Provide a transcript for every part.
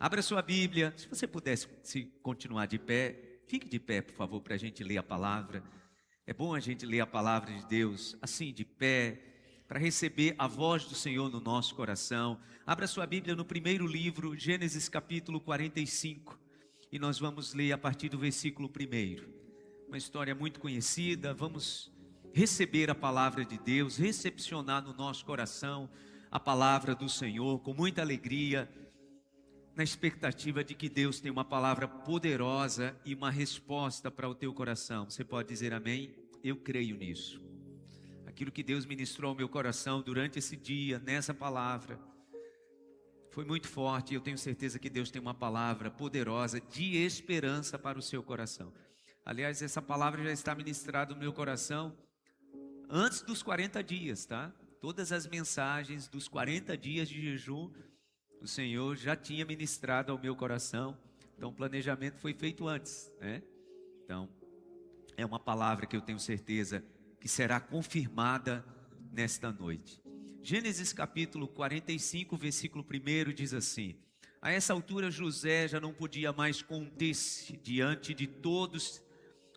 Abra sua Bíblia. Se você pudesse se continuar de pé, fique de pé, por favor, para a gente ler a palavra. É bom a gente ler a palavra de Deus assim, de pé, para receber a voz do Senhor no nosso coração. Abra sua Bíblia no primeiro livro, Gênesis capítulo 45. E nós vamos ler a partir do versículo 1. Uma história muito conhecida. Vamos receber a palavra de Deus, recepcionar no nosso coração a palavra do Senhor com muita alegria, na expectativa de que Deus tem uma palavra poderosa e uma resposta para o teu coração. Você pode dizer amém? Eu creio nisso. Aquilo que Deus ministrou ao meu coração durante esse dia, nessa palavra, foi muito forte. E eu tenho certeza que Deus tem uma palavra poderosa de esperança para o seu coração. Aliás, essa palavra já está ministrada no meu coração antes dos 40 dias, tá? Todas as mensagens dos 40 dias de jejum, o Senhor já tinha ministrado ao meu coração. Então o planejamento foi feito antes, né? Então é uma palavra que eu tenho certeza que será confirmada nesta noite. Gênesis capítulo 45, versículo 1 diz assim: a essa altura José já não podia mais conter-se diante de todos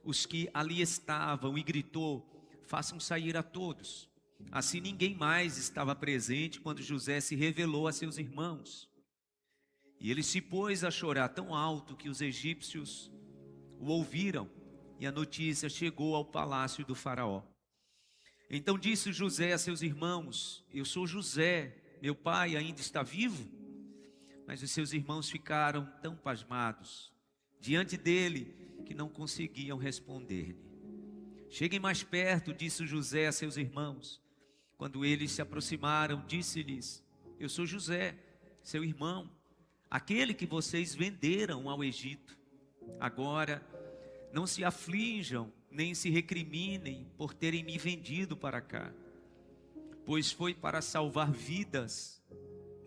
os que ali estavam e gritou: façam sair a todos. Assim ninguém mais estava presente quando José se revelou a seus irmãos. E ele se pôs a chorar tão alto que os egípcios o ouviram, e a notícia chegou ao palácio do faraó. Então disse José a seus irmãos: eu sou José, meu pai ainda está vivo? Mas os seus irmãos ficaram tão pasmados diante dele que não conseguiam responder-lhe. Cheguem mais perto, disse José a seus irmãos. Quando eles se aproximaram, disse-lhes: eu sou José, seu irmão, aquele que vocês venderam ao Egito. Agora, não se aflijam, nem se recriminem por terem me vendido para cá, pois foi para salvar vidas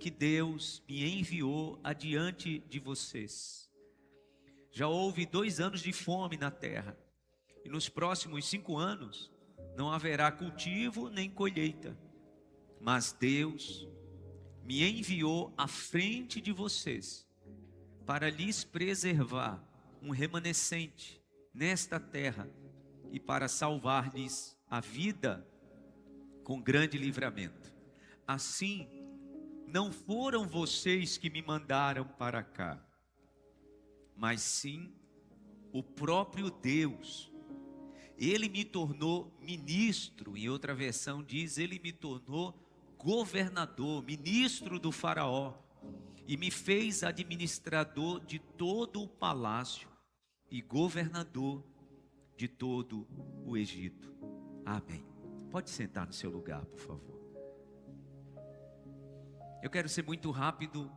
que Deus me enviou adiante de vocês. Já houve 2 anos de fome na terra, e nos próximos 5 anos não haverá cultivo nem colheita. Mas Deus me enviou à frente de vocês para lhes preservar um remanescente nesta terra e para salvar-lhes a vida com grande livramento. Assim, não foram vocês que me mandaram para cá, mas sim o próprio Deus. Ele me tornou ministro, em outra versão diz, ele me tornou governador, ministro do faraó, e me fez administrador de todo o palácio e governador de todo o Egito. Amém. Pode sentar no seu lugar, por favor. Eu quero ser muito rápido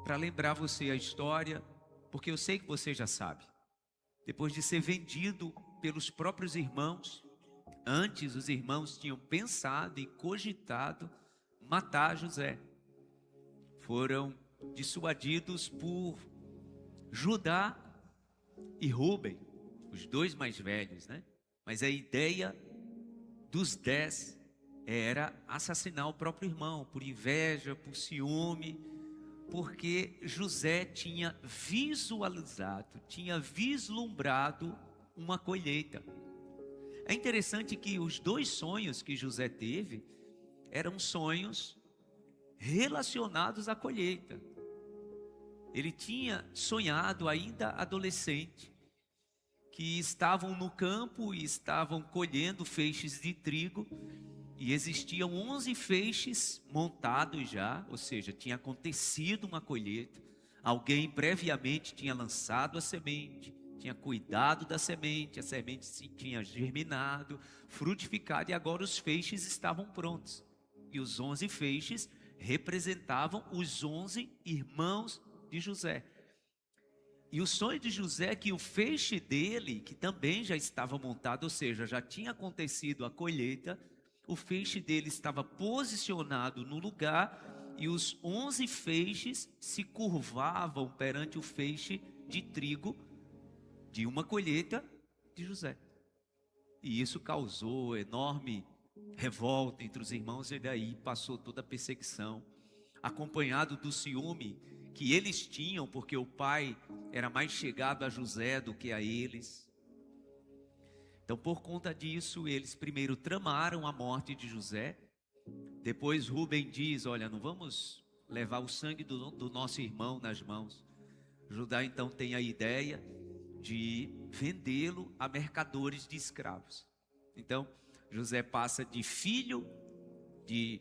para lembrar você a história, porque eu sei que você já sabe. Depois de ser vendido pelos próprios irmãos, antes os irmãos tinham pensado e cogitado matar José. Foram dissuadidos por Judá e Rúben, os 2 mais velhos, né? Mas a ideia dos 10 era assassinar o próprio irmão, por inveja, por ciúme, porque José tinha visualizado, tinha vislumbrado uma colheita. É interessante que os 2 sonhos que José teve eram sonhos relacionados à colheita. Ele tinha sonhado, ainda adolescente, que estavam no campo e estavam colhendo feixes de trigo, e existiam 11 feixes montados já, ou seja, tinha acontecido uma colheita. Alguém previamente tinha lançado a semente, tinha cuidado da semente, a semente tinha germinado, frutificado, e agora os feixes estavam prontos. E os 11 feixes representavam os 11 irmãos de José. E o sonho de José é que o feixe dele, que também já estava montado, ou seja, já tinha acontecido a colheita, o feixe dele estava posicionado no lugar e os 11 feixes se curvavam perante o feixe de trigo de uma colheita de José. E isso causou enorme revolta entre os irmãos, e daí passou toda a perseguição, acompanhado do ciúme que eles tinham, porque o pai era mais chegado a José do que a eles. Então, por conta disso, eles primeiro tramaram a morte de José. Depois Rúben diz: olha, não vamos levar o sangue do nosso irmão nas mãos. Judá então tem a ideia de vendê-lo a mercadores de escravos. Então, José passa de filho de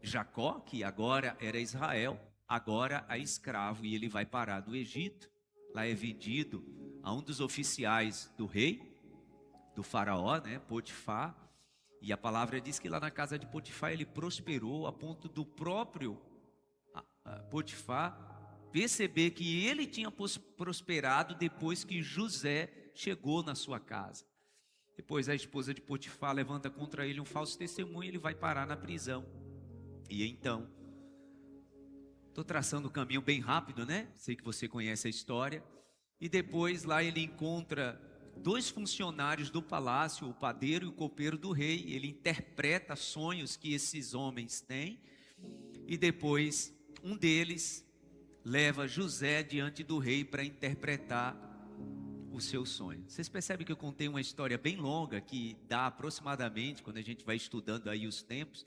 Jacó, que agora era Israel, agora a escravo, e ele vai parar no Egito. Lá é vendido a um dos oficiais do rei, do faraó, né, Potifar. E a palavra diz que lá na casa de Potifar ele prosperou a ponto do próprio Potifar perceber que ele tinha prosperado depois que José chegou na sua casa. Depois a esposa de Potifar levanta contra ele um falso testemunho e ele vai parar na prisão. E então, estou traçando o caminho bem rápido, né? Sei que você conhece a história. E depois lá ele encontra dois funcionários do palácio, o padeiro e o copeiro do rei. Ele interpreta sonhos que esses homens têm. E depois um deles leva José diante do rei para interpretar o seu sonho. Vocês percebem que eu contei uma história bem longa, que dá aproximadamente, quando a gente vai estudando aí os tempos,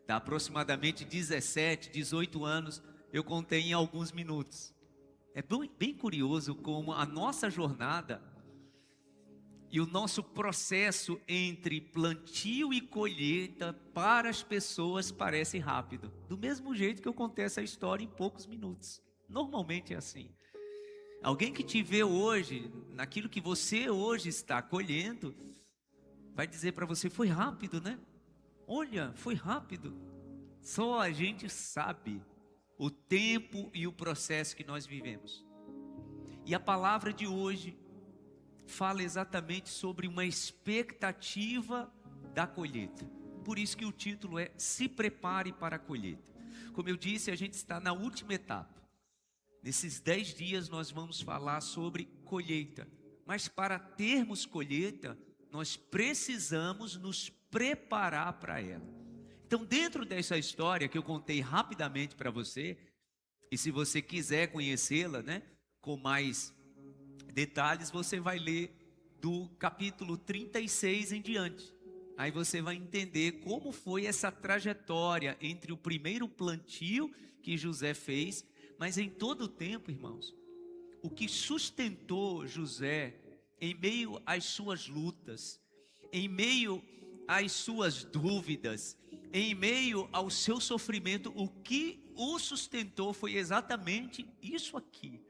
dá aproximadamente 17, 18 anos, eu contei em alguns minutos. É bem curioso como a nossa jornada e o nosso processo entre plantio e colheita para as pessoas parece rápido. Do mesmo jeito que eu contei essa história em poucos minutos. Normalmente é assim. Alguém que te vê hoje, naquilo que você hoje está colhendo, vai dizer para você: foi rápido, né? Olha, foi rápido. Só a gente sabe o tempo e o processo que nós vivemos. E a palavra de hoje fala exatamente sobre uma expectativa da colheita. Por isso que o título é Se Prepare para a Colheita. Como eu disse, a gente está na última etapa. Nesses 10 dias nós vamos falar sobre colheita. Mas para termos colheita, nós precisamos nos preparar para ela. Então, dentro dessa história que eu contei rapidamente para você, e se você quiser conhecê-la, né, com mais detalhes, você vai ler do capítulo 36 em diante. Aí você vai entender como foi essa trajetória entre o primeiro plantio que José fez. Mas em todo o tempo, irmãos, o que sustentou José em meio às suas lutas, em meio às suas dúvidas, em meio ao seu sofrimento, o que o sustentou foi exatamente isso aqui.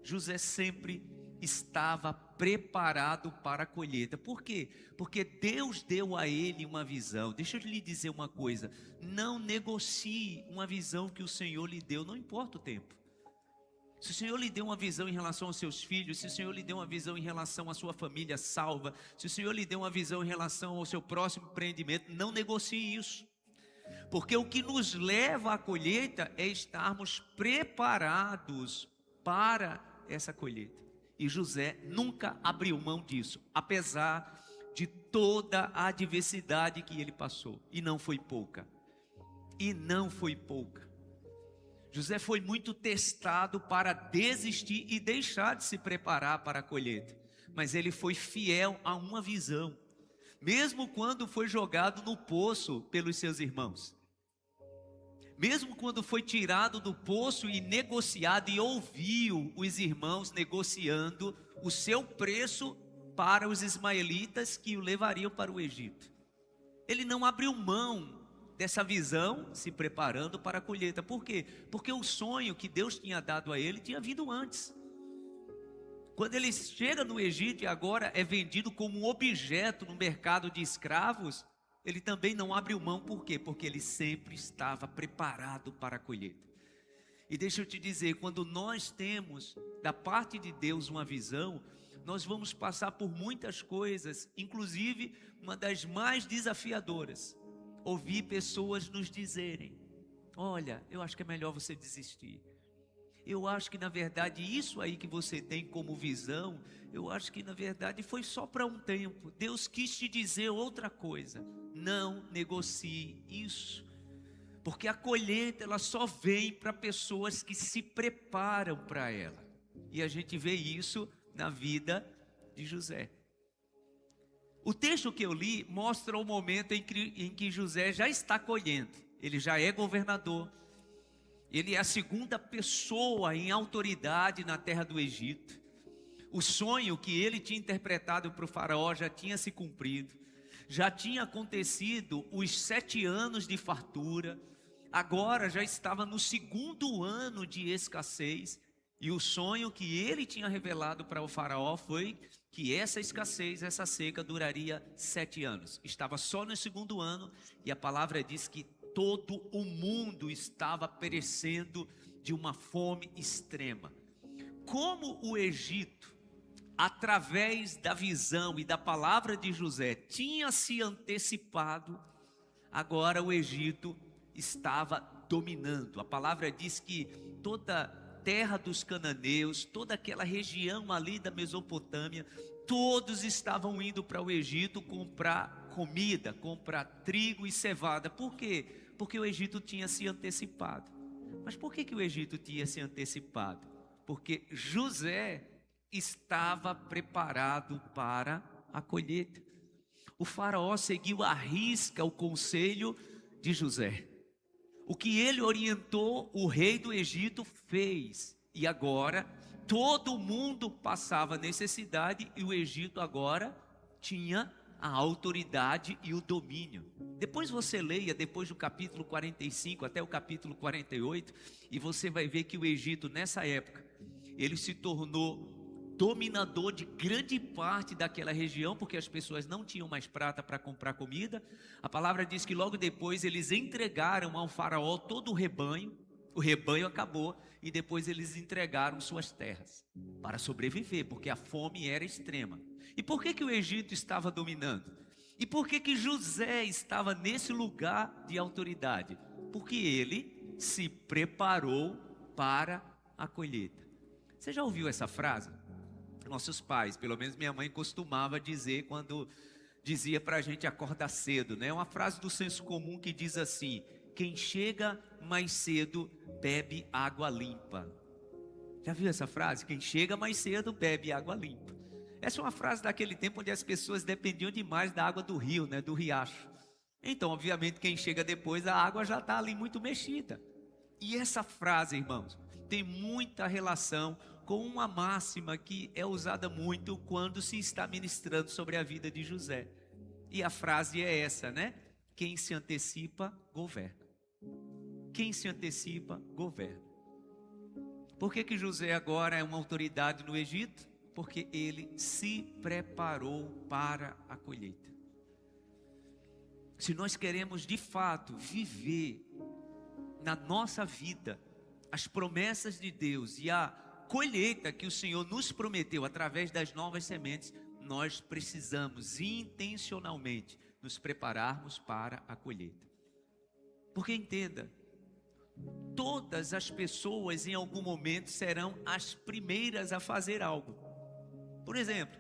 José sempre estava preparado para a colheita. Por quê? Porque Deus deu a ele uma visão. Deixa eu lhe dizer uma coisa: não negocie uma visão que o Senhor lhe deu, não importa o tempo. Se o Senhor lhe deu uma visão em relação aos seus filhos, se o Senhor lhe deu uma visão em relação à sua família salva, se o Senhor lhe deu uma visão em relação ao seu próximo empreendimento, não negocie isso. Porque o que nos leva à colheita é estarmos preparados para essa colheita. E José nunca abriu mão disso, apesar de toda a adversidade que ele passou. E não foi pouca. E não foi pouca. José foi muito testado para desistir e deixar de se preparar para a colheita. Mas ele foi fiel a uma visão, mesmo quando foi jogado no poço pelos seus irmãos. Mesmo quando foi tirado do poço e negociado, e ouviu os irmãos negociando o seu preço para os ismaelitas que o levariam para o Egito. Ele não abriu mão dessa visão, se preparando para a colheita. Por quê? Porque o sonho que Deus tinha dado a ele tinha vindo antes. Quando ele chega no Egito e agora é vendido como um objeto no mercado de escravos, ele também não abriu mão. Por quê? Porque ele sempre estava preparado para a colheita. E deixa eu te dizer, quando nós temos da parte de Deus uma visão, nós vamos passar por muitas coisas, inclusive uma das mais desafiadoras: ouvir pessoas nos dizerem: olha, eu acho que é melhor você desistir. Eu acho que na verdade isso aí que você tem como visão, eu acho que na verdade foi só para um tempo. Deus quis te dizer outra coisa. Não negocie isso. Porque a colheita ela só vem para pessoas que se preparam para ela. E a gente vê isso na vida de José. O texto que eu li mostra o momento em que José já está colhendo. Ele já é governador. Ele é a segunda pessoa em autoridade na terra do Egito. O sonho que ele tinha interpretado para o faraó já tinha se cumprido. Já tinha acontecido os 7 anos de fartura. Agora já estava no 2º ano de escassez. E o sonho que ele tinha revelado para o faraó foi que essa escassez, essa seca duraria 7 anos. Estava só no 2º ano e a palavra diz que todo o mundo estava perecendo de uma fome extrema. Como o Egito, através da visão e da palavra de José, tinha se antecipado, agora o Egito estava dominando. A palavra diz que toda terra dos cananeus, toda aquela região ali da Mesopotâmia, todos estavam indo para o Egito comprar comida, comprar trigo e cevada. Por quê? Porque o Egito tinha se antecipado. Mas por que o Egito tinha se antecipado? Porque José estava preparado para a colheita. O faraó seguiu à risca o conselho de José. O que ele orientou, o rei do Egito fez. E agora, todo mundo passava necessidade e o Egito agora tinha a autoridade e o domínio. Depois você leia, depois do capítulo 45 até o capítulo 48, e você vai ver que o Egito, nessa época, ele se tornou dominador de grande parte daquela região, porque as pessoas não tinham mais prata para comprar comida. A palavra diz que logo depois eles entregaram ao faraó todo o rebanho acabou, e depois eles entregaram suas terras para sobreviver, porque a fome era extrema. E por que o Egito estava dominando? E por que José estava nesse lugar de autoridade? Porque ele se preparou para a colheita. Você já ouviu essa frase? Nossos pais, pelo menos minha mãe costumava dizer quando dizia para a gente acordar cedo, né? Uma frase do senso comum que diz assim: quem chega mais cedo bebe água limpa. Já viu essa frase? Quem chega mais cedo bebe água limpa. Essa é uma frase daquele tempo onde as pessoas dependiam demais da água do rio, né? Do riacho. Então, obviamente, quem chega depois, a água já está ali muito mexida. E essa frase, irmãos, tem muita relação com uma máxima que é usada muito quando se está ministrando sobre a vida de José. E a frase é essa, né? Quem se antecipa, governa. Quem se antecipa, governa. Por que José agora é uma autoridade no Egito? Porque ele se preparou para a colheita. Se nós queremos de fato viver na nossa vida as promessas de Deus e a colheita que o Senhor nos prometeu através das novas sementes, nós precisamos intencionalmente nos prepararmos para a colheita. Porque entenda, todas as pessoas em algum momento serão as primeiras a fazer algo. Por exemplo,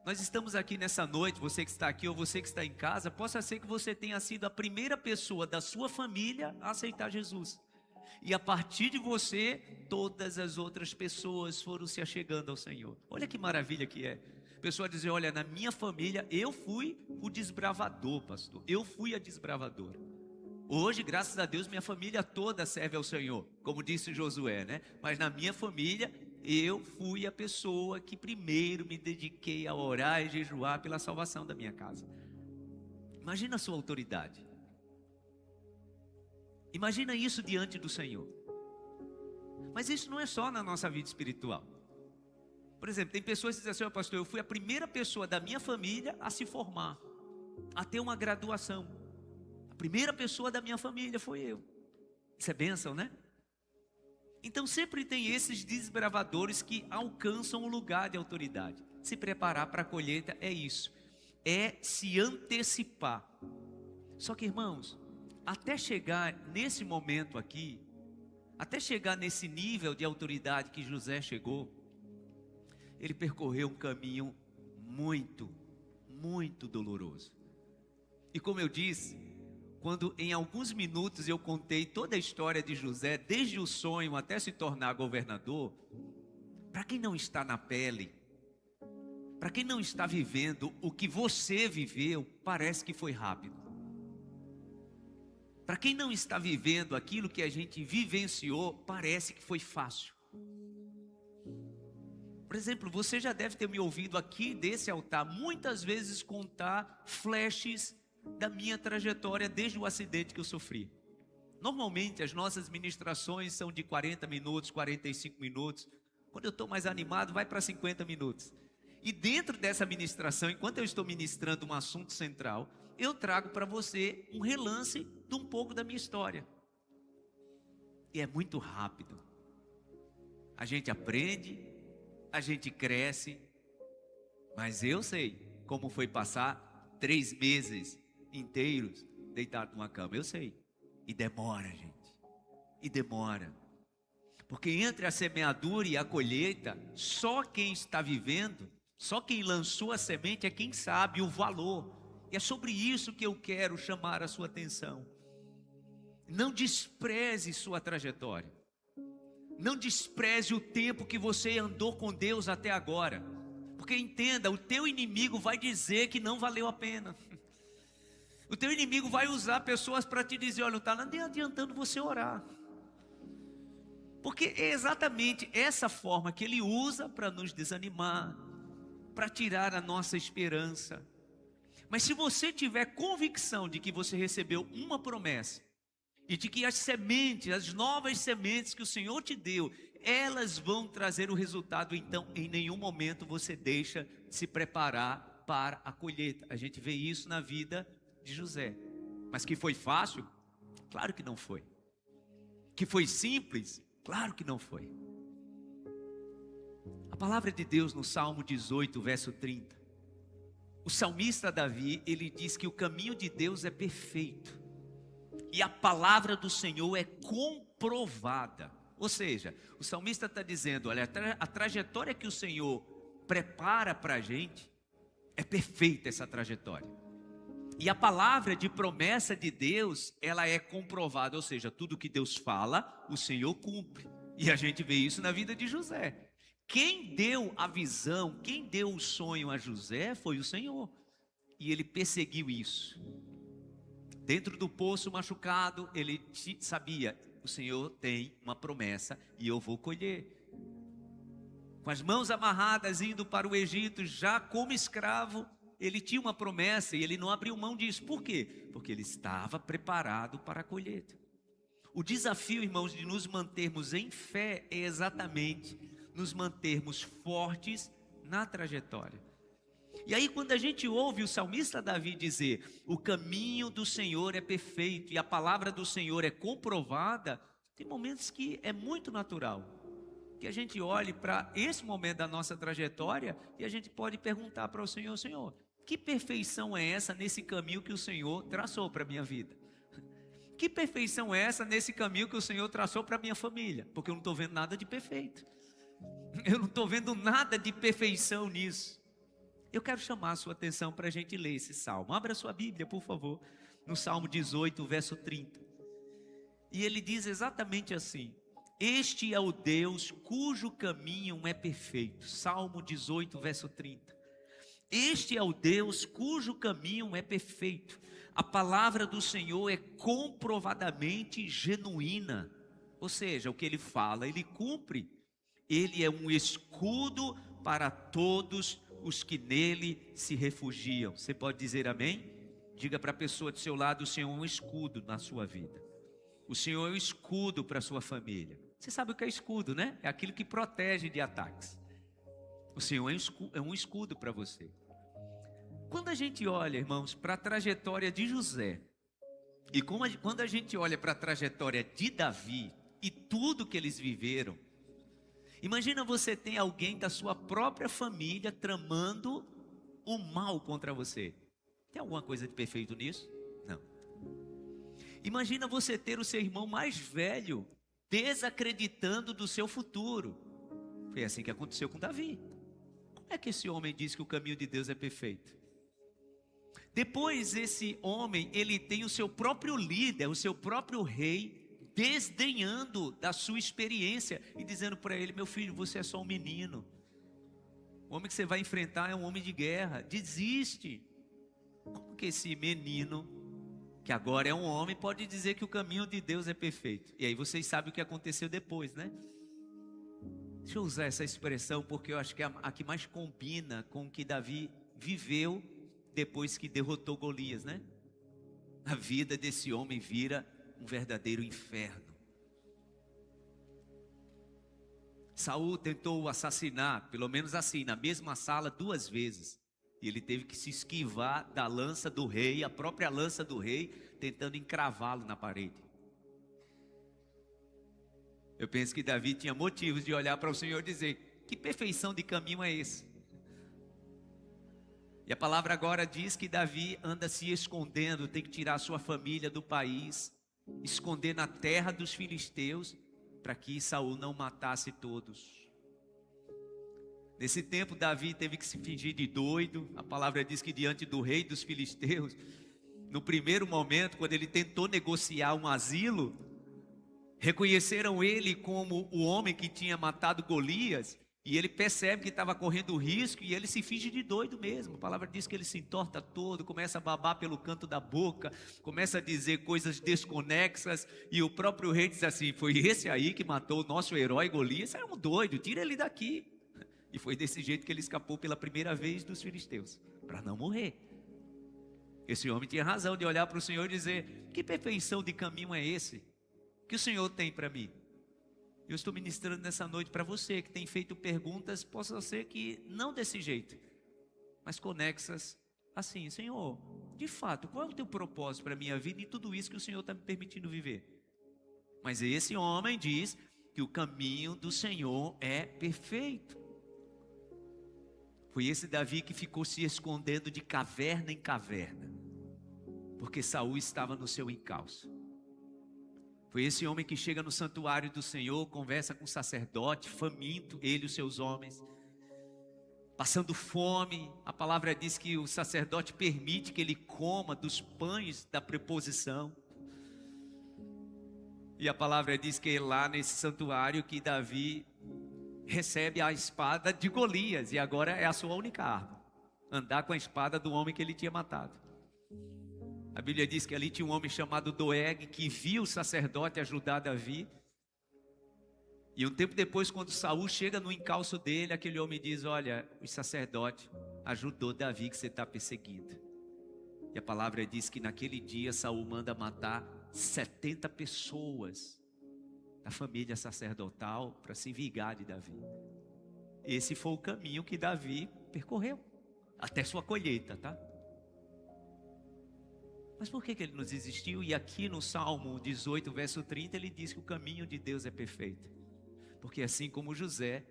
nós estamos aqui nessa noite, você que está aqui ou você que está em casa, possa ser que você tenha sido a primeira pessoa da sua família a aceitar Jesus. E a partir de você, todas as outras pessoas foram se achegando ao Senhor. Olha que maravilha que é. A pessoa dizer, olha, na minha família eu fui o desbravador, pastor. Eu fui a desbravadora. Hoje, graças a Deus, minha família toda serve ao Senhor, como disse Josué, né? Mas na minha família, eu fui a pessoa que primeiro me dediquei a orar e jejuar pela salvação da minha casa. Imagina a sua autoridade. Imagina isso diante do Senhor. Mas isso não é só na nossa vida espiritual. Por exemplo, tem pessoas que dizem assim, pastor, eu fui a primeira pessoa da minha família a se formar, a ter uma graduação. A primeira pessoa da minha família foi eu. Isso é bênção, né? Então sempre tem esses desbravadores que alcançam o lugar de autoridade. Se preparar para a colheita é isso. É se antecipar. Só que, irmãos, até chegar nesse momento aqui, até chegar nesse nível de autoridade que José chegou, ele percorreu um caminho muito, muito doloroso. E como eu disse, quando em alguns minutos eu contei toda a história de José, desde o sonho até se tornar governador. Para quem não está na pele, para quem não está vivendo o que você viveu, parece que foi rápido. Para quem não está vivendo aquilo que a gente vivenciou, parece que foi fácil. Por exemplo, você já deve ter me ouvido aqui desse altar muitas vezes contar flashes da minha trajetória desde o acidente que eu sofri. Normalmente as nossas ministrações são de 40 minutos, 45 minutos. Quando eu estou mais animado, vai para 50 minutos. E dentro dessa ministração, enquanto eu estou ministrando um assunto central, eu trago para você um relance de um pouco da minha história. E é muito rápido. A gente aprende, a gente cresce, mas eu sei como foi passar 3 meses inteiros deitado numa cama. Eu sei. E demora, gente. E demora. Porque entre a semeadura e a colheita, só quem está vivendo, só quem lançou a semente é quem sabe o valor. E é sobre isso que eu quero chamar a sua atenção. Não despreze sua trajetória. Não despreze o tempo que você andou com Deus até agora. Porque entenda, o teu inimigo vai dizer que não valeu a pena. O teu inimigo vai usar pessoas para te dizer, olha, não está nem adiantando você orar. Porque é exatamente essa forma que ele usa para nos desanimar, para tirar a nossa esperança. Mas se você tiver convicção de que você recebeu uma promessa, e de que as sementes, as novas sementes que o Senhor te deu, elas vão trazer o resultado, então em nenhum momento você deixa de se preparar para a colheita. A gente vê isso na vida de José. Mas que foi fácil? Claro que não foi. Que foi simples? Claro que não foi. A palavra de Deus no Salmo 18, verso 30. O salmista Davi, ele diz que o caminho de Deus é perfeito. E a palavra do Senhor é comprovada. Ou seja, o salmista está dizendo, olha, a trajetória que o Senhor prepara para a gente, é perfeita essa trajetória. E a palavra de promessa de Deus, ela é comprovada. Ou seja, tudo que Deus fala, o Senhor cumpre. E a gente vê isso na vida de José. Quem deu a visão, quem deu o sonho a José foi o Senhor. E ele perseguiu isso. Dentro do poço machucado, ele sabia, o Senhor tem uma promessa e eu vou colher. Com as mãos amarradas, indo para o Egito, já como escravo, ele tinha uma promessa e ele não abriu mão disso. Por quê? Porque ele estava preparado para a colheita. O desafio, irmãos, de nos mantermos em fé é exatamente nos mantermos fortes na trajetória. E aí quando a gente ouve o salmista Davi dizer, o caminho do Senhor é perfeito e a palavra do Senhor é comprovada, tem momentos que é muito natural, que a gente olhe para esse momento da nossa trajetória e a gente pode perguntar para o Senhor, Senhor, que perfeição é essa nesse caminho que o Senhor traçou para a minha vida? Que perfeição é essa nesse caminho que o Senhor traçou para a minha família? Porque eu não estou vendo nada de perfeito. Eu não estou vendo nada de perfeição nisso. Eu quero chamar a sua atenção para a gente ler esse salmo. Abra sua Bíblia, por favor, no Salmo 18, verso 30. E ele diz exatamente assim: este é o Deus cujo caminho é perfeito. Salmo 18, verso 30. Este é o Deus cujo caminho é perfeito. A palavra do Senhor é comprovadamente genuína. Ou seja, o que ele fala, ele cumpre. Ele é um escudo para todos os que nele se refugiam. Você pode dizer amém? Diga para a pessoa do seu lado, o Senhor é um escudo na sua vida. O Senhor é um escudo para a sua família. Você sabe o que é escudo, né? É aquilo que protege de ataques. O Senhor é um escudo para você. Quando a gente olha, irmãos, para a trajetória de José, e quando a gente olha para a trajetória de Davi, e tudo que eles viveram, imagina você tem alguém da sua própria família tramando o mal contra você. Tem alguma coisa de perfeito nisso? Não. Imagina você ter o seu irmão mais velho desacreditando do seu futuro. Foi assim que aconteceu com Davi. Como é que esse homem diz que o caminho de Deus é perfeito? Depois esse homem, ele tem o seu próprio líder, o seu próprio rei, desdenhando da sua experiência e dizendo para ele: meu filho, você é só um menino. O homem que você vai enfrentar é um homem de guerra, desiste. Como que esse menino, que agora é um homem, pode dizer que o caminho de Deus é perfeito? E aí vocês sabem o que aconteceu depois, né? Deixa eu usar essa expressão porque eu acho que é a que mais combina com o que Davi viveu depois que derrotou Golias, né? A vida desse homem vira um verdadeiro inferno. Saul tentou o assassinar, pelo menos assim, na mesma sala 2 vezes. E ele teve que se esquivar da lança do rei, a própria lança do rei, tentando encravá-lo na parede. Eu penso que Davi tinha motivos de olhar para o Senhor e dizer: que perfeição de caminho é esse? E a palavra agora diz que Davi anda se escondendo, tem que tirar sua família do país, esconder na terra dos filisteus, para que Saul não matasse todos. Nesse tempo Davi teve que se fingir de doido. A palavra diz que diante do rei dos filisteus, no primeiro momento, quando ele tentou negociar um asilo, reconheceram ele como o homem que tinha matado Golias, e ele percebe que estava correndo risco, e ele se finge de doido mesmo. A palavra diz que ele se entorta todo, começa a babar pelo canto da boca, começa a dizer coisas desconexas, e o próprio rei diz assim: foi esse aí que matou o nosso herói Golias? É um doido, tira ele daqui. E foi desse jeito que ele escapou pela primeira vez dos filisteus, para não morrer. Esse homem tinha razão de olhar para o Senhor e dizer: que perfeição de caminho é esse que o Senhor tem para mim? Eu estou ministrando nessa noite para você que tem feito perguntas, possa ser que não desse jeito, mas conexas assim: Senhor, de fato, qual é o teu propósito para a minha vida e tudo isso que o Senhor está me permitindo viver? Mas esse homem diz que o caminho do Senhor é perfeito. Foi esse Davi que ficou se escondendo de caverna em caverna, porque Saul estava no seu encalço. Foi esse homem que chega no santuário do Senhor, conversa com o sacerdote, faminto, ele e os seus homens, passando fome. A palavra diz que o sacerdote permite que ele coma dos pães da preposição. E a palavra diz que é lá nesse santuário que Davi recebe a espada de Golias, e agora é a sua única arma, andar com a espada do homem que ele tinha matado. A Bíblia diz que ali tinha um homem chamado Doeg, que viu o sacerdote ajudar Davi. E um tempo depois, quando Saul chega no encalço dele, aquele homem diz: olha, o sacerdote ajudou Davi que você está perseguindo. E a palavra diz que naquele dia Saul manda matar 70 pessoas da família sacerdotal para se vingar de Davi. Esse foi o caminho que Davi percorreu até sua colheita, tá? Mas por que ele não desistiu? E aqui no Salmo 18, verso 30, ele diz que o caminho de Deus é perfeito. Porque assim como José,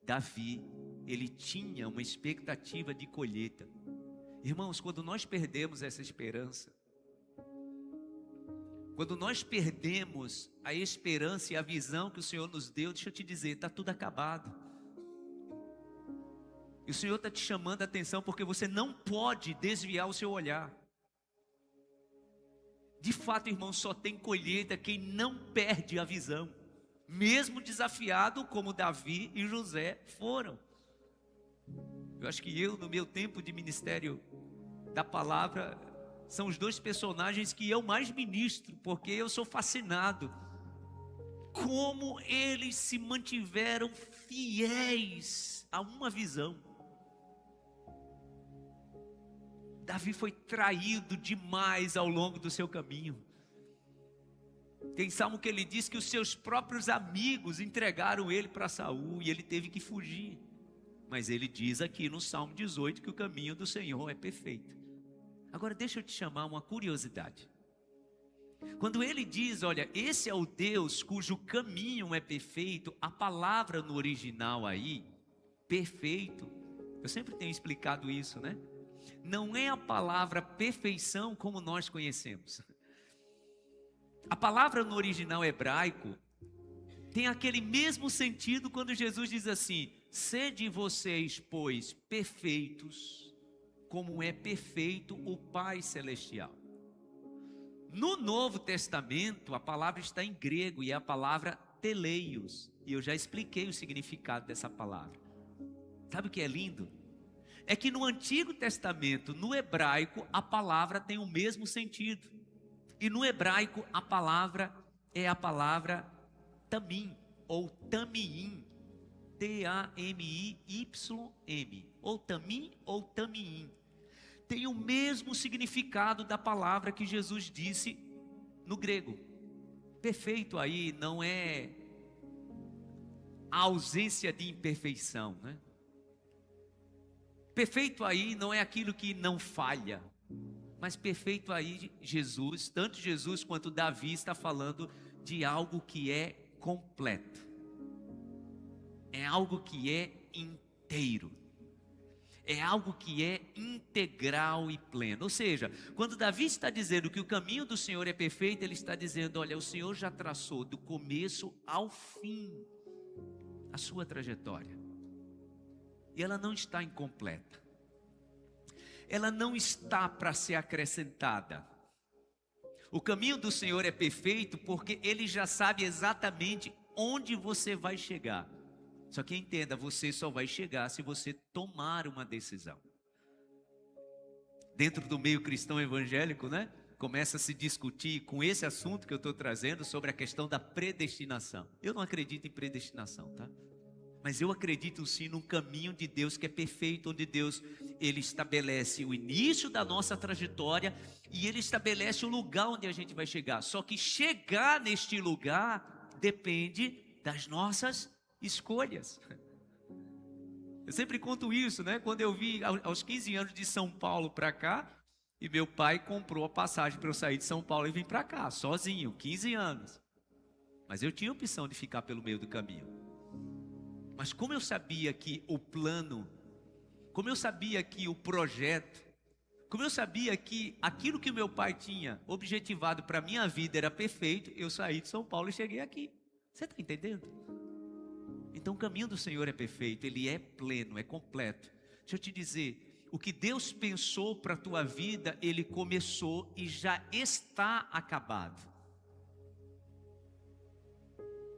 Davi, ele tinha uma expectativa de colheita. Irmãos, quando nós perdemos essa esperança, quando nós perdemos a esperança e a visão que o Senhor nos deu, deixa eu te dizer, está tudo acabado. E o Senhor está te chamando a atenção porque você não pode desviar o seu olhar. De fato, irmão, só tem colheita quem não perde a visão, mesmo desafiado como Davi e José foram. Eu acho que eu, no meu tempo de ministério da palavra, são os 2 personagens que eu mais ministro, porque eu sou fascinado como eles se mantiveram fiéis a uma visão. Davi foi traído demais ao longo do seu caminho. Tem salmo que ele diz que os seus próprios amigos entregaram ele para Saul e ele teve que fugir. Mas ele diz aqui no Salmo 18 que o caminho do Senhor é perfeito. Agora deixa eu te chamar uma curiosidade. Quando ele diz, olha, esse é o Deus cujo caminho é perfeito, a palavra no original aí, perfeito, eu sempre tenho explicado isso, né? Não é a palavra perfeição como nós conhecemos. A palavra no original hebraico tem aquele mesmo sentido quando Jesus diz assim: sede vocês, pois, perfeitos, como é perfeito o Pai Celestial. No Novo Testamento, a palavra está em grego e é a palavra teleios. E eu já expliquei o significado dessa palavra. Sabe o que é lindo? É que no Antigo Testamento, no hebraico, a palavra tem o mesmo sentido. E no hebraico, a palavra é a palavra tamim, ou tamiim. T-A-M-I-Y-M. Ou tamim ou tamiim. Tem o mesmo significado da palavra que Jesus disse no grego. Perfeito aí não é a ausência de imperfeição, né? Perfeito aí não é aquilo que não falha, mas perfeito aí Jesus, tanto Jesus quanto Davi está falando de algo que é completo. É algo que é inteiro. É algo que é integral e pleno. Ou seja, quando Davi está dizendo que o caminho do Senhor é perfeito, ele está dizendo, olha, o Senhor já traçou do começo ao fim a sua trajetória. E ela não está incompleta. Ela não está para ser acrescentada. O caminho do Senhor é perfeito porque Ele já sabe exatamente onde você vai chegar. Só que entenda, você só vai chegar se você tomar uma decisão. Dentro do meio cristão evangélico, né? Começa a se discutir com esse assunto que eu estou trazendo sobre a questão da predestinação. Eu não acredito em predestinação, tá? Mas eu acredito sim num caminho de Deus que é perfeito, onde Deus, Ele estabelece o início da nossa trajetória e Ele estabelece o lugar onde a gente vai chegar. Só que chegar neste lugar depende das nossas escolhas. Eu sempre conto isso, né? Quando eu vim aos 15 anos de São Paulo para cá, e meu pai comprou a passagem para eu sair de São Paulo e vir para cá, sozinho, 15 anos. Mas eu tinha a opção de ficar pelo meio do caminho. Mas como eu sabia que o plano, como eu sabia que o projeto, como eu sabia que aquilo que o meu pai tinha objetivado para a minha vida era perfeito, eu saí de São Paulo e cheguei aqui. Você está entendendo? Então o caminho do Senhor é perfeito, Ele é pleno, é completo. Deixa eu te dizer, o que Deus pensou para a tua vida, Ele começou e já está acabado.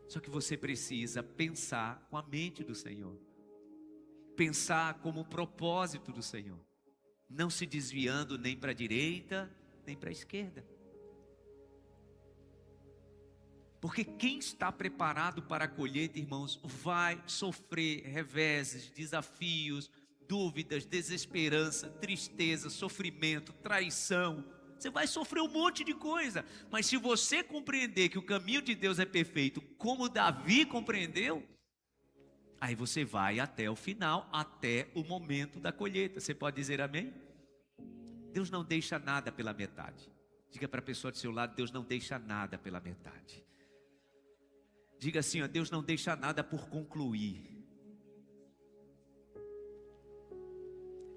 Só que você precisa pensar com a mente do Senhor. Pensar como o propósito do Senhor. Não se desviando nem para a direita, nem para a esquerda. Porque quem está preparado para a colheita, irmãos, vai sofrer reveses, desafios, dúvidas, desesperança, tristeza, sofrimento, traição. Você vai sofrer um monte de coisa. Mas se você compreender que o caminho de Deus é perfeito, como Davi compreendeu, aí você vai até o final, até o momento da colheita. Você pode dizer amém? Deus não deixa nada pela metade. Diga para a pessoa do seu lado, Deus não deixa nada pela metade. Diga assim, ó, Deus não deixa nada por concluir.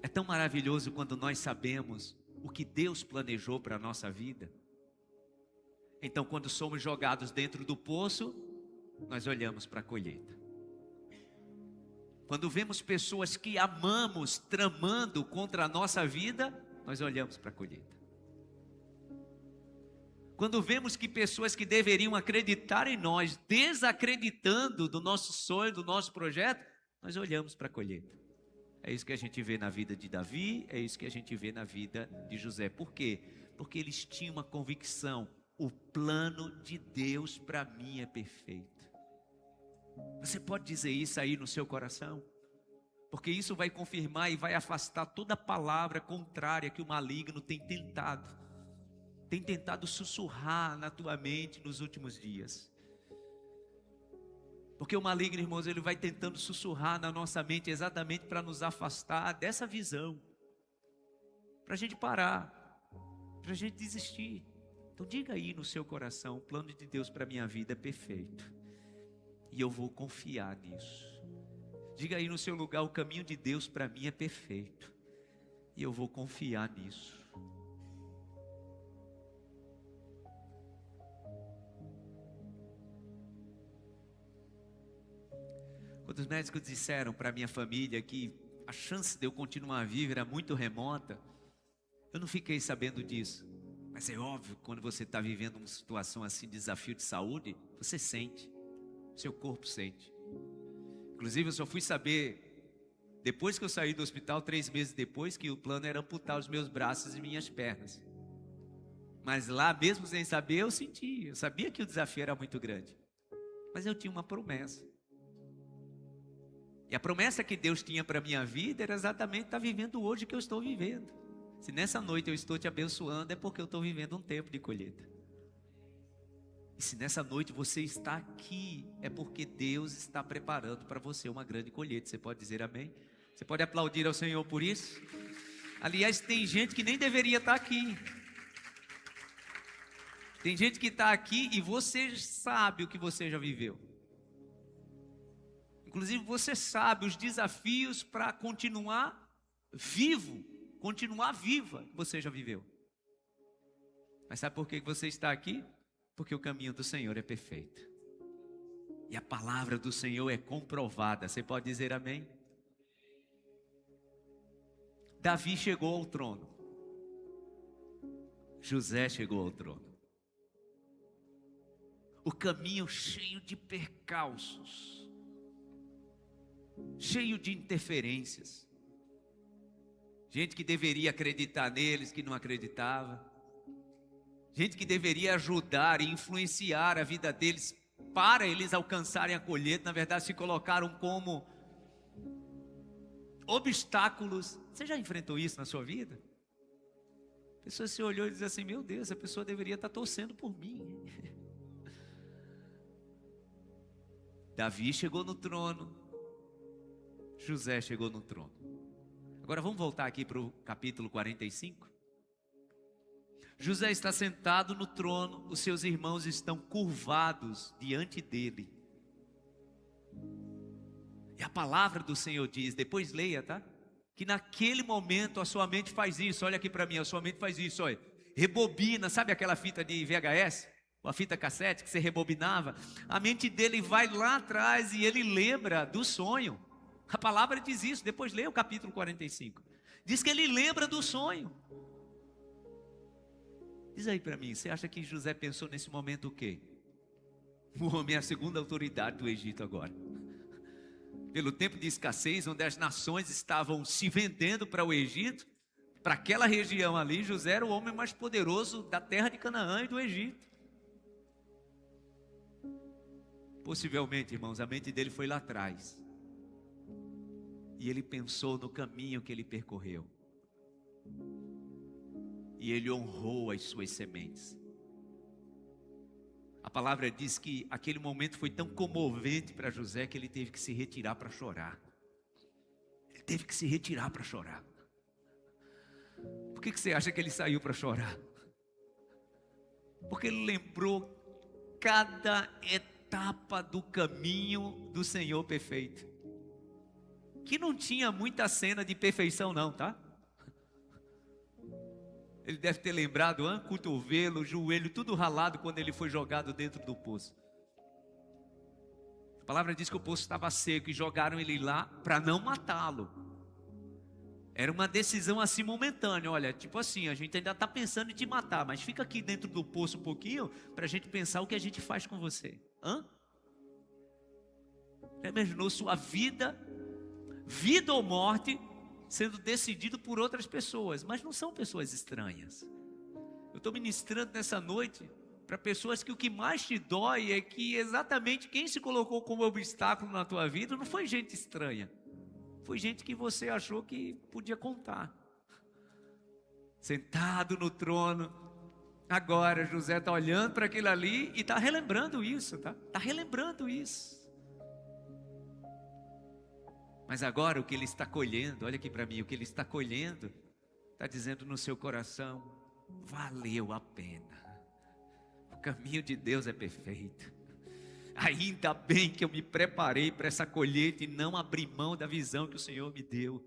É tão maravilhoso quando nós sabemos o que Deus planejou para a nossa vida. Então, quando somos jogados dentro do poço, nós olhamos para a colheita. Quando vemos pessoas que amamos tramando contra a nossa vida, nós olhamos para a colheita. Quando vemos que pessoas que deveriam acreditar em nós, desacreditando do nosso sonho, do nosso projeto, nós olhamos para a colheita. É isso que a gente vê na vida de Davi, é isso que a gente vê na vida de José. Por quê? Porque eles tinham uma convicção, o plano de Deus para mim é perfeito. Você pode dizer isso aí no seu coração? Porque isso vai confirmar e vai afastar toda palavra contrária que o maligno tem tentado sussurrar na tua mente nos últimos dias. Porque o maligno, irmãos, ele vai tentando sussurrar na nossa mente exatamente para nos afastar dessa visão. Para a gente parar, para a gente desistir. Então diga aí no seu coração, o plano de Deus para a minha vida é perfeito. E eu vou confiar nisso. Diga aí no seu lugar, o caminho de Deus para mim é perfeito. E eu vou confiar nisso. Quando os médicos disseram para minha família que a chance de eu continuar vivo era muito remota, eu não fiquei sabendo disso. Mas é óbvio, quando você está vivendo uma situação assim, desafio de saúde, você sente, seu corpo sente. Inclusive eu só fui saber, depois que eu saí do hospital, 3 meses depois, que o plano era amputar os meus braços e minhas pernas. Mas lá, mesmo sem saber, eu senti, eu sabia que o desafio era muito grande. Mas eu tinha uma promessa. E a promessa que Deus tinha para a minha vida era exatamente estar vivendo hoje o que eu estou vivendo. Se nessa noite eu estou te abençoando, é porque eu estou vivendo um tempo de colheita. E se nessa noite você está aqui, é porque Deus está preparando para você uma grande colheita. Você pode dizer amém? Você pode aplaudir ao Senhor por isso? Aliás, tem gente que nem deveria estar aqui. Tem gente que está aqui e você sabe o que você já viveu. Inclusive você sabe os desafios para continuar vivo, continuar viva, que você já viveu. Mas sabe por que você está aqui? Porque o caminho do Senhor é perfeito. E a palavra do Senhor é comprovada. Você pode dizer amém? Davi chegou ao trono. José chegou ao trono. O caminho cheio de percalços, cheio de interferências. Gente que deveria acreditar neles, que não acreditava. Gente que deveria ajudar e influenciar a vida deles para eles alcançarem a colheita, na verdade se colocaram como obstáculos. Você já enfrentou isso na sua vida? A pessoa se olhou e disse assim: meu Deus, essa pessoa deveria estar torcendo por mim. Davi chegou no trono, José chegou no trono. Agora vamos voltar aqui para o capítulo 45. José está sentado no trono, os seus irmãos estão curvados diante dele. E a palavra do Senhor diz, depois leia, tá? Que naquele momento a sua mente faz isso, olha aqui para mim, a sua mente faz isso, olha. Rebobina, sabe aquela fita de VHS? Ou a fita cassete que você rebobinava? A mente dele vai lá atrás e ele lembra do sonho. A palavra diz isso, depois leia o capítulo 45. Diz que ele lembra do sonho. Diz aí para mim, você acha que José pensou nesse momento o quê? O homem é a segunda autoridade do Egito agora. Pelo tempo de escassez, onde as nações estavam se vendendo para o Egito, para aquela região ali, José era o homem mais poderoso da terra de Canaã e do Egito. Possivelmente, irmãos, a mente dele foi lá atrás. E ele pensou no caminho que ele percorreu. E ele honrou as suas sementes. A palavra diz que aquele momento foi tão comovente para José que ele teve que se retirar para chorar. Ele teve que se retirar para chorar. Por que você acha que ele saiu para chorar? Porque ele lembrou cada etapa do caminho do Senhor perfeito. Que não tinha muita cena de perfeição não, tá? Ele deve ter lembrado, cotovelo, joelho, tudo ralado quando ele foi jogado dentro do poço. A palavra diz que o poço estava seco e jogaram ele lá para não matá-lo. Era uma decisão assim momentânea, olha, tipo assim, a gente ainda está pensando em te matar, mas fica aqui dentro do poço um pouquinho para a gente pensar o que a gente faz com você. Já imaginou sua vida ou morte, sendo decidido por outras pessoas, mas não são pessoas estranhas. Eu estou ministrando nessa noite para pessoas que o que mais te dói é que exatamente quem se colocou como obstáculo na tua vida não foi gente estranha, foi gente que você achou que podia contar. Sentado no trono, agora José está olhando para aquilo ali e está relembrando isso, tá? Está relembrando isso. Mas agora o que ele está colhendo, olha aqui para mim, o que ele está colhendo, está dizendo no seu coração, valeu a pena. O caminho de Deus é perfeito. Ainda bem que eu me preparei para essa colheita e não abri mão da visão que o Senhor me deu.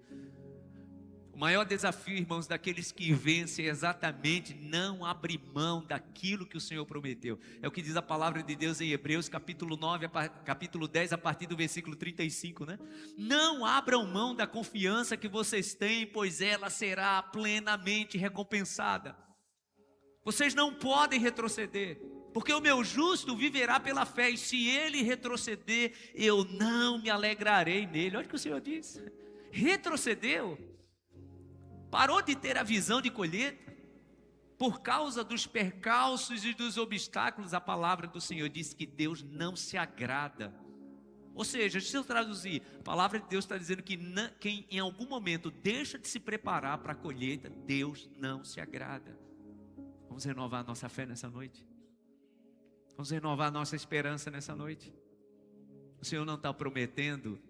O maior desafio, irmãos, daqueles que vencem é exatamente não abrir mão daquilo que o Senhor prometeu. É o que diz a palavra de Deus em Hebreus, capítulo 9, capítulo 10, a partir do versículo 35, né? Não abram mão da confiança que vocês têm, pois ela será plenamente recompensada. Vocês não podem retroceder, porque o meu justo viverá pela fé, e se ele retroceder, eu não me alegrarei nele. Olha o que o Senhor diz. Retrocedeu. Parou de ter a visão de colheita por causa dos percalços e dos obstáculos. A palavra do Senhor diz que Deus não se agrada. Ou seja, se eu traduzir, a palavra de Deus está dizendo que quem em algum momento deixa de se preparar para a colheita, Deus não se agrada. Vamos renovar a nossa fé nessa noite. Vamos renovar a nossa esperança nessa noite. O Senhor não está prometendo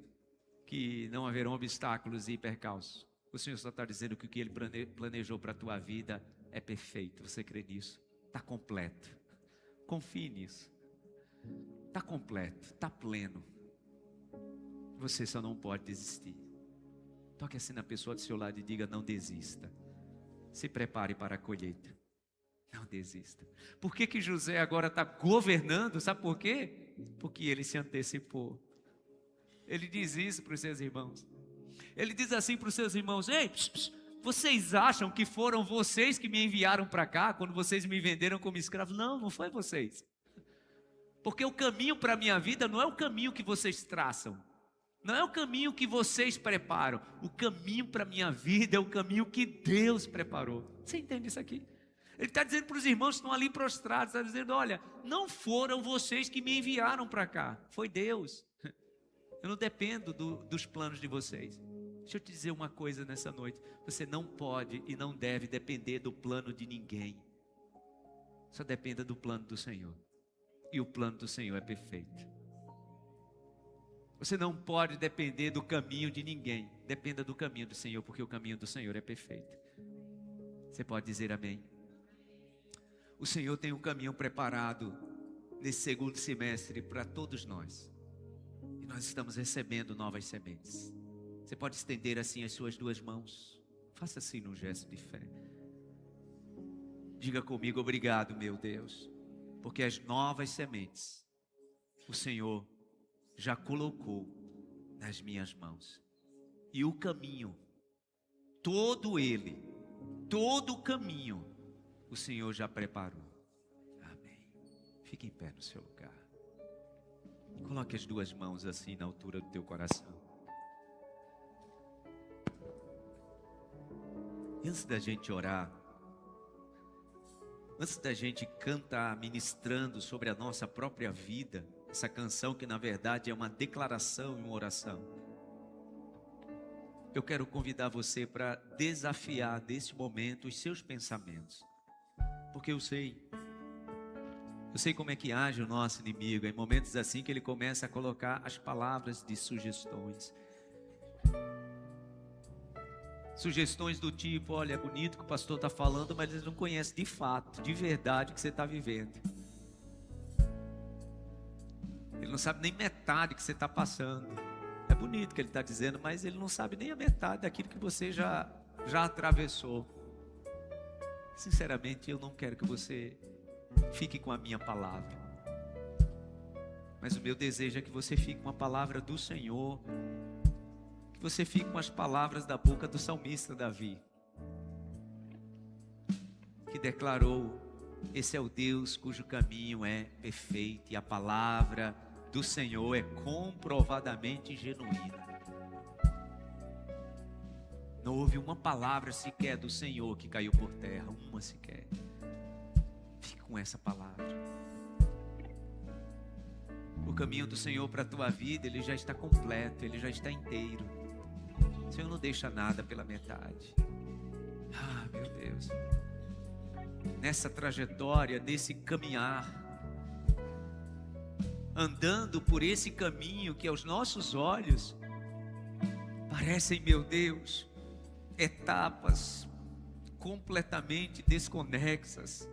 que não haverão obstáculos e percalços. O Senhor só está dizendo que o que Ele planejou para a tua vida é perfeito. Você crê nisso? Está completo. Confie nisso. Está completo, está pleno. Você só não pode desistir. Toque assim na pessoa do seu lado e diga: não desista. Se prepare para a colheita. Não desista. Por que José agora está governando? Sabe por quê? Porque ele se antecipou. Ele diz isso para os seus irmãos. Ele diz assim para os seus irmãos: ei, vocês acham que foram vocês que me enviaram para cá quando vocês me venderam como escravo? Não, não foi vocês. Porque o caminho para a minha vida não é o caminho que vocês traçam. Não é o caminho que vocês preparam. O caminho para a minha vida é o caminho que Deus preparou. Você entende isso aqui? Ele está dizendo para os irmãos que estão ali prostrados, está dizendo: olha, não foram vocês que me enviaram para cá, foi Deus. Eu não dependo dos planos de vocês. Deixa eu te dizer uma coisa nessa noite: você não pode e não deve depender do plano de ninguém. Só dependa do plano do Senhor. E o plano do Senhor é perfeito. Você não pode depender do caminho de ninguém. Dependa do caminho do Senhor, porque o caminho do Senhor é perfeito. Você pode dizer amém? O Senhor tem um caminho preparado nesse segundo semestre para todos nós. E nós estamos recebendo novas sementes. Você pode estender assim as suas duas mãos. Faça assim num gesto de fé. Diga comigo: obrigado, meu Deus, porque as novas sementes o Senhor já colocou nas minhas mãos. E o caminho, todo o caminho, o Senhor já preparou. Amém. Fique em pé no seu lugar. Coloque as duas mãos assim na altura do teu coração. E antes da gente orar, antes da gente cantar ministrando sobre a nossa própria vida, essa canção que na verdade é uma declaração e uma oração, eu quero convidar você para desafiar nesse momento os seus pensamentos. Porque eu sei como é que age o nosso inimigo. Em momentos assim que ele começa a colocar as palavras de sugestões. Sugestões do tipo: olha, é bonito que o pastor está falando, mas ele não conhece de fato, de verdade o que você está vivendo. Ele não sabe nem metade que você está passando. É bonito que ele está dizendo, mas ele não sabe nem a metade daquilo que você já atravessou. Sinceramente, eu não quero que você fique com a minha palavra, mas o meu desejo é que você fique com a palavra do Senhor, que você fique com as palavras da boca do salmista Davi, que declarou: esse é o Deus cujo caminho é perfeito e a palavra do Senhor é comprovadamente genuína. Não houve uma palavra sequer do Senhor que caiu por terra, uma sequer. Fique com essa palavra. O caminho do Senhor para a tua vida, ele já está completo, ele já está inteiro. O Senhor não deixa nada pela metade. Ah, meu Deus. Nessa trajetória, nesse caminhar, andando por esse caminho que aos nossos olhos parecem, meu Deus, etapas completamente desconexas.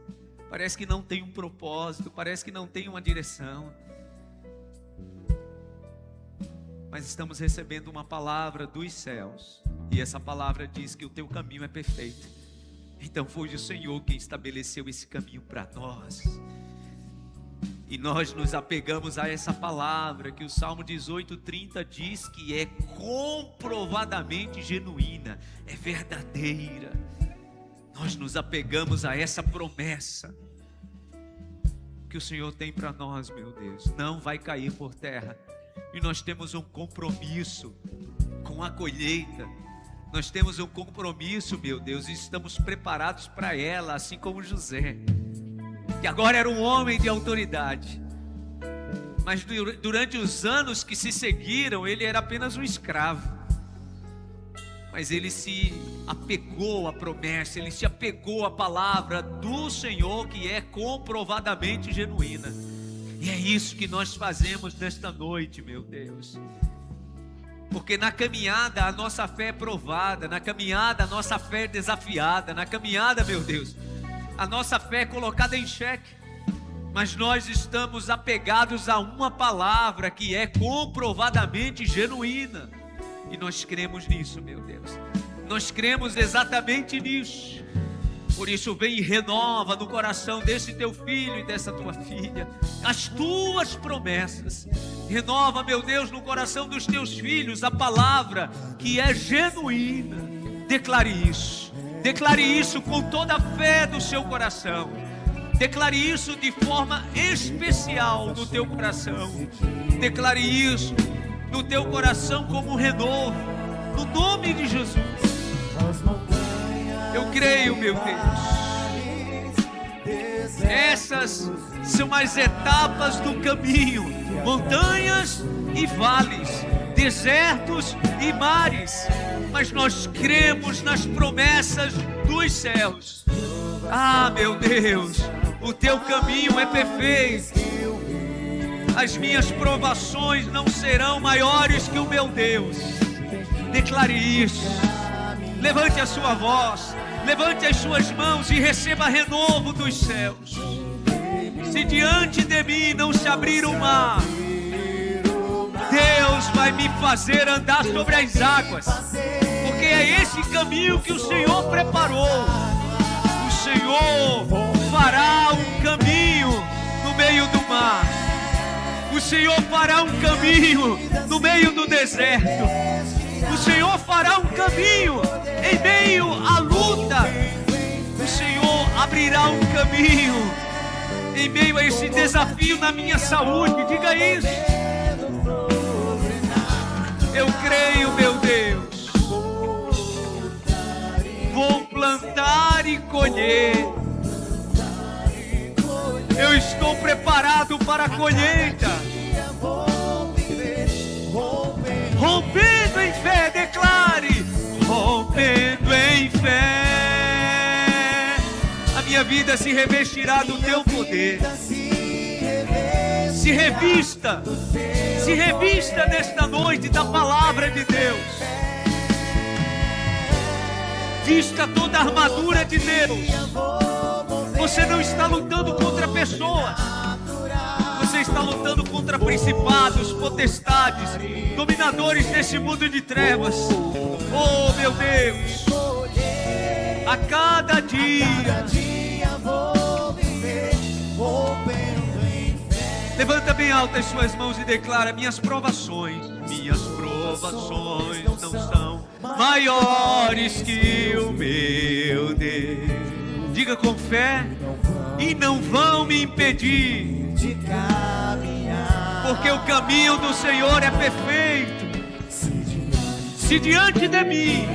Parece que não tem um propósito, parece que não tem uma direção. mas estamos recebendo uma palavra dos céus, e essa palavra diz que o teu caminho é perfeito. Então foi o Senhor quem estabeleceu esse caminho para nós, e nós nos apegamos a essa palavra que o Salmo 18:30 diz que é comprovadamente genuína, é verdadeira. Nós nos apegamos a essa promessa que o Senhor tem para nós, meu Deus, não vai cair por terra. E nós temos um compromisso com a colheita, nós temos um compromisso, meu Deus, e estamos preparados para ela, assim como José, que agora era um homem de autoridade, mas durante os anos que se seguiram, ele era apenas um escravo. Mas ele se apegou à promessa, ele se apegou à palavra do Senhor, que é comprovadamente genuína. E é isso que nós fazemos nesta noite, meu Deus. Porque na caminhada a nossa fé é provada, na caminhada a nossa fé é desafiada, na caminhada, meu Deus, a nossa fé é colocada em xeque. Mas nós estamos apegados a uma palavra que é comprovadamente genuína. E nós cremos nisso, meu Deus. Nós cremos exatamente nisso. Por isso vem e renova no coração desse teu filho e dessa tua filha as tuas promessas. Renova, meu Deus, no coração dos teus filhos a palavra que é genuína. Declare isso. Declare isso com toda a fé do seu coração. Declare isso de forma especial no teu coração. Declare isso no teu coração como um renovo, no nome de Jesus. Eu creio, meu Deus, essas são as etapas do caminho: montanhas e vales, desertos e mares, mas nós cremos nas promessas dos céus. Ah, meu Deus, o teu caminho é perfeito. As minhas provações não serão maiores que o meu Deus. Declare isso. Levante a sua voz, levante as suas mãos e receba renovo dos céus. Se diante de mim não se abrir o mar, Deus vai me fazer andar sobre as águas, porque é esse caminho que o Senhor preparou. O Senhor fará um caminho no meio do mar. O Senhor fará um caminho no meio do deserto. O Senhor fará um caminho em meio à luta. O Senhor abrirá um caminho em meio a esse desafio na minha saúde. Diga isso. Eu creio, meu Deus. Vou plantar e colher. Eu estou preparado para a colheita. Rompendo em fé, declare. Rompendo em fé. A minha vida se revestirá do teu poder. Se revista. Se revista nesta noite da palavra de Deus. Vista toda a armadura de Deus. Você não está lutando contra pessoas. Você está lutando contra principados, potestades, dominadores desse mundo de trevas. Oh, meu Deus. A cada dia vou viver, levanta bem alto as suas mãos e declara: minhas provações não são maiores que o meu Deus. Diga com fé: e não vão me impedir de caminhar, porque o caminho do Senhor é perfeito. Se diante de mim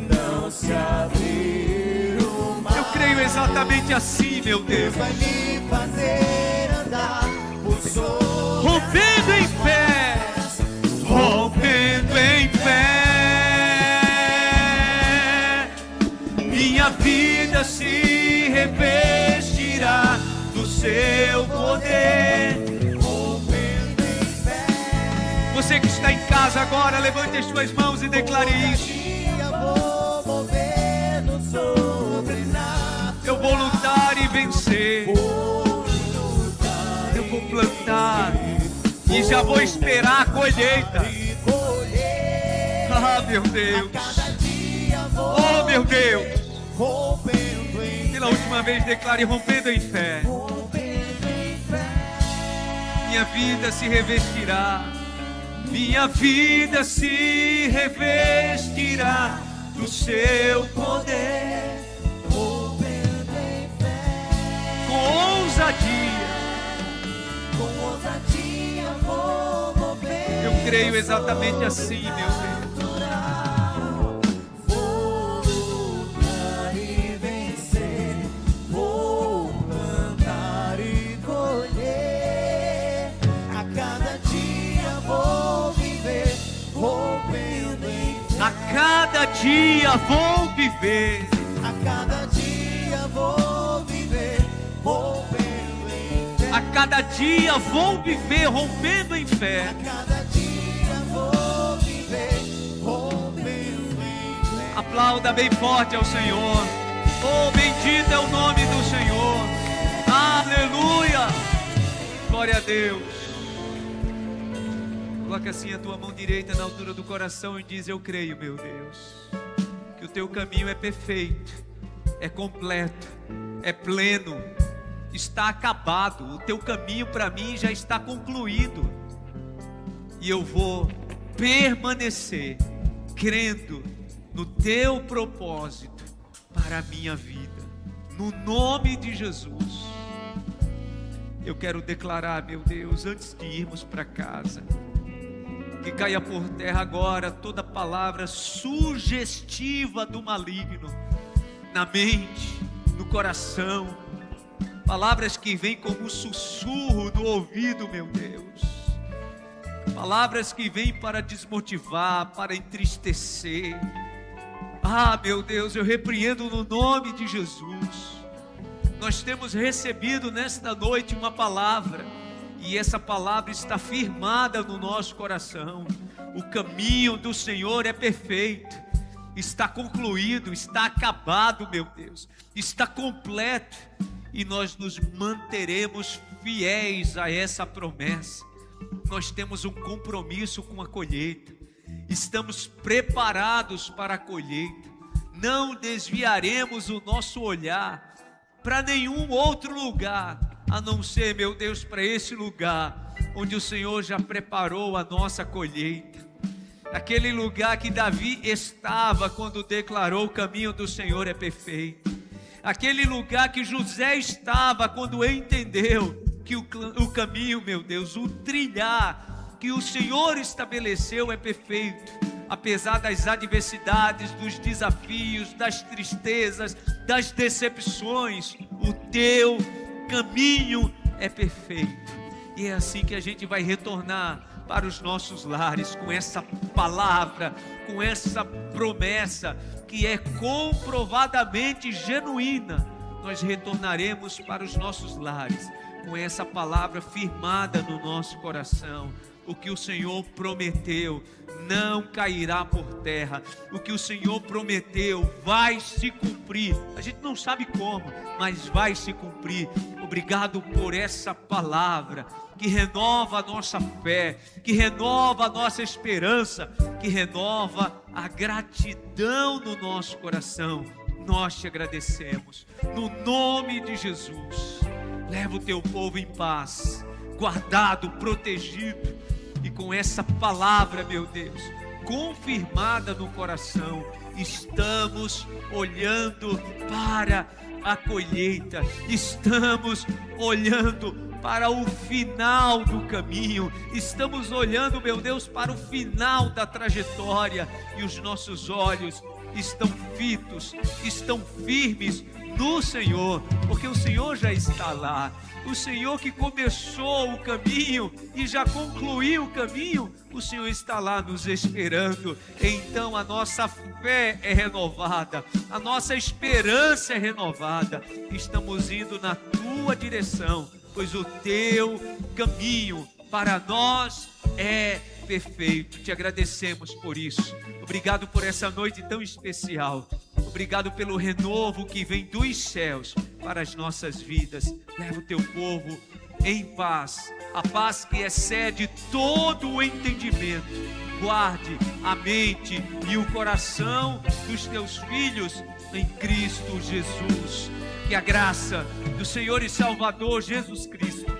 não se abrir o mar, eu creio exatamente assim, meu Deus. Vai me fazer andar por sobre rompendo em fé, rompendo em fé. Minha vida se revestirá do seu poder. Você que está em casa agora, levante as suas mãos e declare isso. Eu vou lutar e vencer. Eu vou plantar e já vou esperar a colheita. Ah, meu Deus. Oh, meu Deus. Pela última vez declare: rompendo em fé. Minha vida se revestirá. Minha vida se revestirá do seu poder. Com ousadia vou mover. Eu creio exatamente assim, meu Deus. Vou lutar e vencer, vou plantar e colher. A cada dia vou viver, rompendo em fé. A cada dia vou viver. A cada dia vou viver, rompendo em fé. A cada dia vou viver rompendo em fé. A cada dia vou viver, rompendo em fé. Aplauda bem forte ao Senhor. Oh, bendito é o nome do Senhor. Aleluia. Glória a Deus. Coloque assim a tua mão direita na altura do coração e diz: eu creio, meu Deus, que o teu caminho é perfeito, é completo, é pleno, está acabado. O teu caminho para mim já está concluído. E eu vou permanecer crendo no teu propósito para a minha vida. No nome de Jesus. Eu quero declarar, meu Deus, antes de irmos para casa, que caia por terra agora toda palavra sugestiva do maligno na mente, no coração. Palavras que vêm como um sussurro no ouvido, meu Deus. Palavras que vêm para desmotivar, para entristecer. Ah, meu Deus, eu repreendo no nome de Jesus. Nós temos recebido nesta noite uma palavra, e essa palavra está firmada no nosso coração. O caminho do Senhor é perfeito, está concluído, está acabado, meu Deus, está completo, e nós nos manteremos fiéis a essa promessa. Nós temos um compromisso com a colheita, estamos preparados para a colheita, não desviaremos o nosso olhar para nenhum outro lugar, a não ser, meu Deus, para esse lugar onde o Senhor já preparou a nossa colheita. Aquele lugar que Davi estava quando declarou: o caminho do Senhor é perfeito. Aquele lugar que José estava quando entendeu que o caminho, meu Deus, o trilhar que o Senhor estabeleceu é perfeito. Apesar das adversidades, dos desafios, das tristezas, das decepções, o teu caminho é perfeito. E é assim que a gente vai retornar para os nossos lares, com essa palavra, com essa promessa que é comprovadamente genuína. Nós retornaremos para os nossos lares com essa palavra firmada no nosso coração. O que o Senhor prometeu não cairá por terra. O que o Senhor prometeu vai se cumprir. A gente não sabe como, mas vai se cumprir. Obrigado por essa palavra que renova a nossa fé, que renova a nossa esperança, que renova a gratidão no nosso coração. Nós te agradecemos, no nome de Jesus. Leva o teu povo em paz, guardado, protegido, e com essa palavra, meu Deus, confirmada no coração, estamos olhando para a colheita, estamos olhando para o final do caminho, estamos olhando, meu Deus, para o final da trajetória, e os nossos olhos estão fitos, estão firmes no Senhor, porque o Senhor já está lá. O Senhor que começou o caminho e já concluiu o caminho, o Senhor está lá nos esperando. Então a nossa fé é renovada, a nossa esperança é renovada. Estamos indo na tua direção, pois o teu caminho para nós é perfeito. Te agradecemos por isso. Obrigado por essa noite tão especial. Obrigado pelo renovo que vem dos céus para as nossas vidas. Leva o teu povo em paz. A paz que excede todo o entendimento. Guarde a mente e o coração dos teus filhos em Cristo Jesus. Que a graça do Senhor e Salvador Jesus Cristo,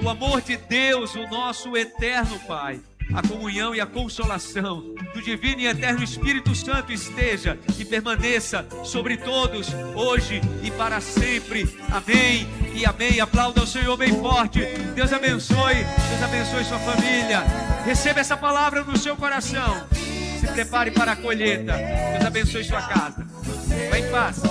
o amor de Deus, o nosso eterno Pai, a comunhão e a consolação do divino e eterno Espírito Santo esteja e permaneça sobre todos, hoje e para sempre. Amém e amém. Aplauda o Senhor bem forte. Deus abençoe sua família. Receba essa palavra no seu coração. Se prepare para a colheita. Deus abençoe sua casa. Vá em paz.